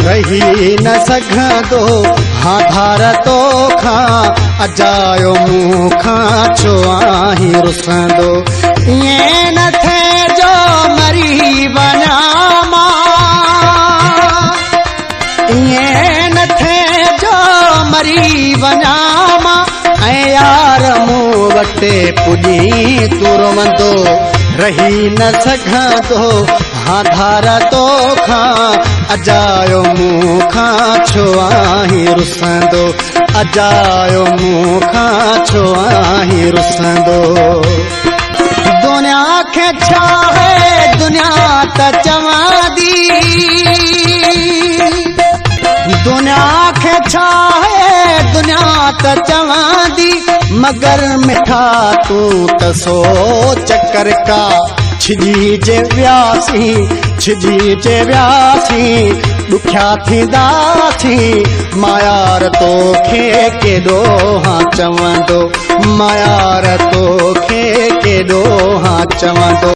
रही न सघंदो हाँ धार तो खां अजायो मुंह खां छो आहीं रुसंदो ये न थे जो मरी वञा मां ये न थे जो मरी वञा मां ऐं यार मूं वटि पुॼी तूं रोवंदो रही न सघंदो हाँ धार तो खां अजायो मुंह खां छो आहीं रुसंदो अजायो मुंह खां छो आहीं रुसंदो दुनिया खे छा है दुनिया त चवांदी दुनिया खे छा है दुनिया त चवांदी मगर मिठा तूं त सोच कर का छिजी जे व्यासी दुखिया थींदासी मायार तोखे केॾो हाँ चवंदो मायार तोखे केॾो हाँ चवंदो।